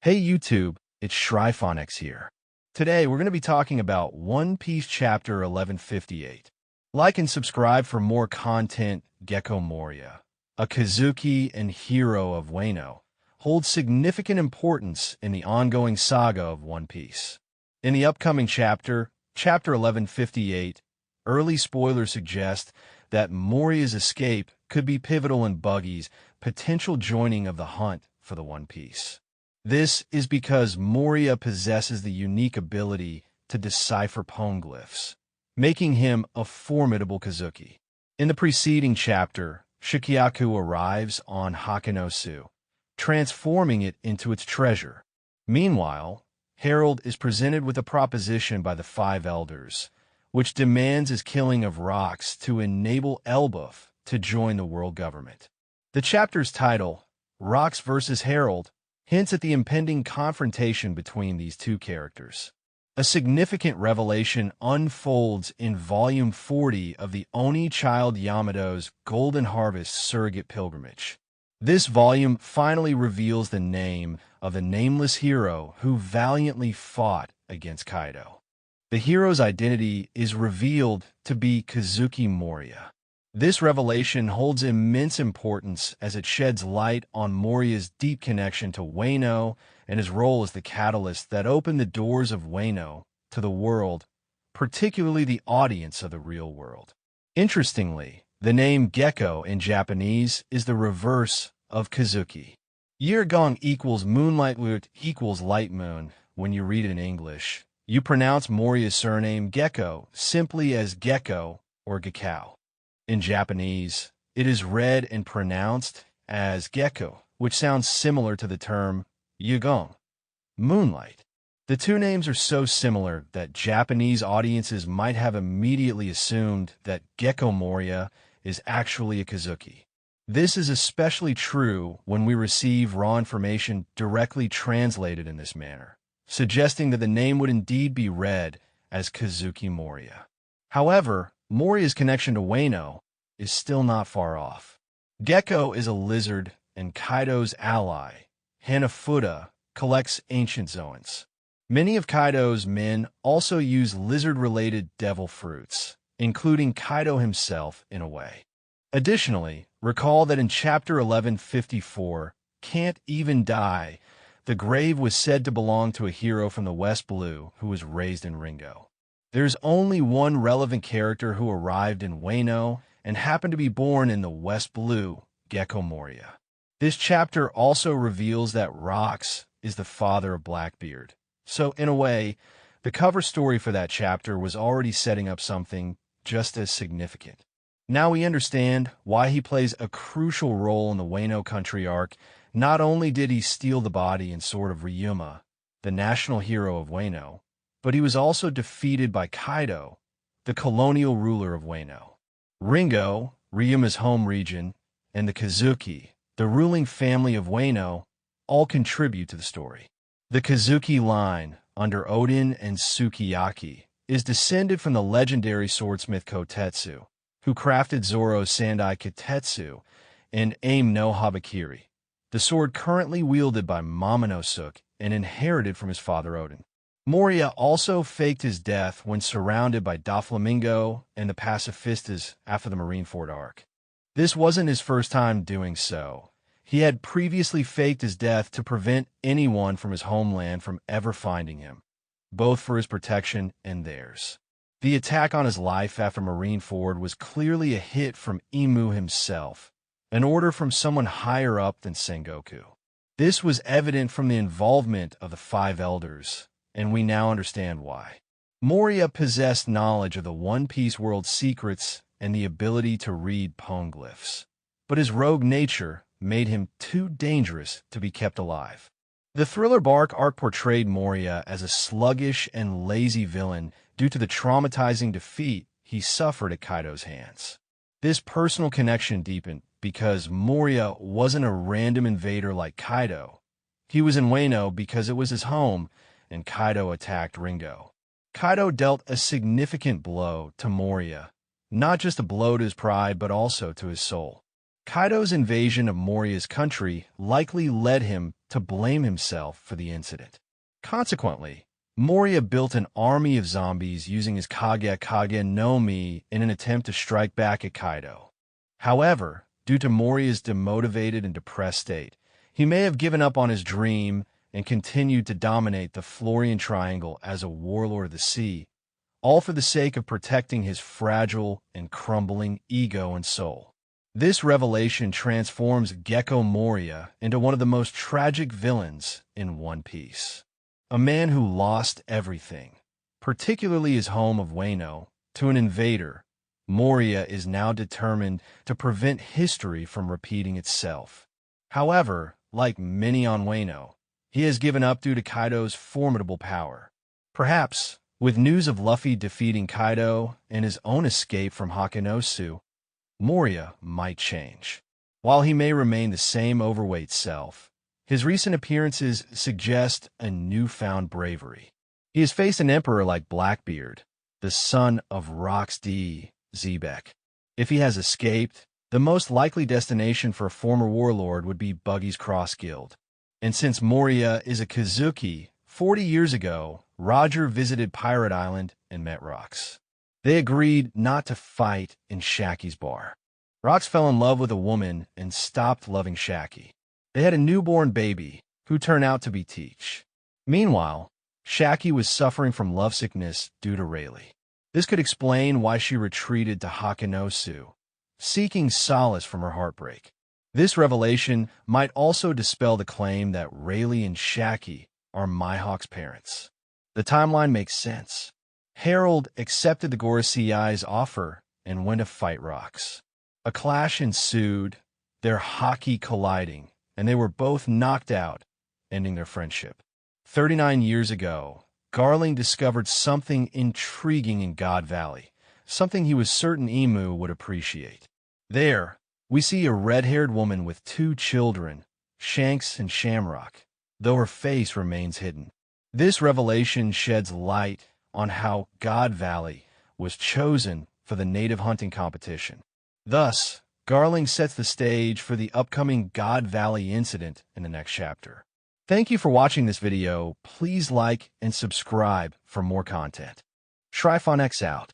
Hey YouTube, it's ShryphonX here. Today we're going to be talking about One Piece Chapter 1158. Like and subscribe for more content. Gecko Moria, a Kozuki and hero of Wano, holds significant importance in the ongoing saga of One Piece. In the upcoming chapter, Chapter 1158, early spoilers suggest that Moria's escape could be pivotal in Buggy's potential joining of the hunt for the One Piece. This is because Moria possesses the unique ability to decipher poneglyphs, making him a formidable Kozuki. In the preceding chapter, Shikyaku arrives on Hakanosu, transforming it into its treasure. Meanwhile, Harald is presented with a proposition by the Five Elders, which demands his killing of rocks to enable Elbaf to join the world government. The chapter's title, Rocks vs. Harald, hints at the impending confrontation between these two characters. A significant revelation unfolds in Volume 40 of the Oni Child Yamato's Golden Harvest Surrogate Pilgrimage. This volume finally reveals the name of the nameless hero who valiantly fought against Kaido. The hero's identity is revealed to be Kozuki Moria. This revelation holds immense importance as it sheds light on Moria's deep connection to Wano and his role as the catalyst that opened the doors of Wano to the world, particularly the audience of the real world. Interestingly, the name Gecko in Japanese is the reverse of Kozuki. Yeargong equals moonlight equals light moon when you read it in English. You pronounce Moria's surname Gecko simply as Gecko or Gekao. In Japanese, it is read and pronounced as Gecko, which sounds similar to the term Yeargong, moonlight. The two names are so similar that Japanese audiences might have immediately assumed that Gecko Moria is actually a Kozuki. This is especially true when we receive raw information directly translated in this manner, suggesting that the name would indeed be read as Kozuki Moria. However, Moria's connection to Wano is still not far off. Gecko is a lizard, and Kaido's ally, Hanafuda, collects ancient zoans. Many of Kaido's men also use lizard-related devil fruits, including Kaido himself in a way. Additionally, recall that in Chapter 1154, Can't Even Die, the grave was said to belong to a hero from the West Blue who was raised in Ringo. There's only one relevant character who arrived in Wano and happened to be born in the West Blue, Gecko Moria. This chapter also reveals that Rocks is the father of Blackbeard. So, in a way, the cover story for that chapter was already setting up something just as significant. Now we understand why he plays a crucial role in the Wano country arc. Not only did he steal the body and sword of Ryuma, the national hero of Wano, but he was also defeated by Kaido, the colonial ruler of Wano. Ringo, Ryuma's home region, and the Kozuki, the ruling family of Wano, all contribute to the story. The Kozuki line, under Oden and Sukiyaki, is descended from the legendary swordsmith Kotetsu, who crafted Zoro's Sandai Kitetsu and Aim no Habakiri, the sword currently wielded by Momonosuke and inherited from his father Oden. Moria also faked his death when surrounded by Doflamingo and the pacifistas after the Marineford arc. This wasn't his first time doing so. He had previously faked his death to prevent anyone from his homeland from ever finding him, both for his protection and theirs. The attack on his life after Marineford was clearly a hit from Imu himself, an order from someone higher up than Sengoku. This was evident from the involvement of the Five Elders, and we now understand why. Moria possessed knowledge of the One Piece world's secrets and the ability to read poneglyphs, but his rogue nature made him too dangerous to be kept alive. The Thriller Bark arc portrayed Moria as a sluggish and lazy villain due to the traumatizing defeat he suffered at Kaido's hands. This personal connection deepened because Moria wasn't a random invader like Kaido. He was in Wano because it was his home, and Kaido attacked Ringo. Kaido dealt a significant blow to Moria, not just a blow to his pride but also to his soul. Kaido's invasion of Moria's country likely led him to blame himself for the incident. Consequently, Moria built an army of zombies using his Kage no Mi in an attempt to strike back at Kaido. However, due to Moria's demotivated and depressed state, he may have given up on his dream and continued to dominate the Florian Triangle as a warlord of the sea, all for the sake of protecting his fragile and crumbling ego and soul. This revelation transforms Gecko Moria into one of the most tragic villains in One Piece. A man who lost everything, particularly his home of Wano, to an invader, Moria is now determined to prevent history from repeating itself. However, like many on Wano, he has given up due to Kaido's formidable power. Perhaps, with news of Luffy defeating Kaido and his own escape from Hakenosu, Moria might change. While he may remain the same overweight self, his recent appearances suggest a newfound bravery. He has faced an emperor like Blackbeard, the son of Rox D. Zebek. If he has escaped, the most likely destination for a former warlord would be Buggy's Cross Guild. And since Moria is a Kozuki, 40 years ago, Roger visited Pirate Island and met Rox. They agreed not to fight in Shaki's bar. Rox fell in love with a woman and stopped loving Shaki. They had a newborn baby, who turned out to be Teach. Meanwhile, Shaki was suffering from lovesickness due to Rayleigh. This could explain why she retreated to Hakenosu, seeking solace from her heartbreak. This revelation might also dispel the claim that Rayleigh and Shaki are Mihawk's parents. The timeline makes sense. Harald accepted the Gorosei's offer and went to fight Rox. A clash ensued, their haki colliding, and they were both knocked out, ending their friendship. 39 years ago, Garling discovered something intriguing in God Valley, something he was certain Emu would appreciate. There, we see a red-haired woman with 2 children, Shanks and Shamrock, though her face remains hidden. This revelation sheds light on how God Valley was chosen for the native hunting competition. Thus, Garling sets the stage for the upcoming God Valley incident in the next chapter. Thank you for watching this video. Please like and subscribe for more content. ShryphonX out.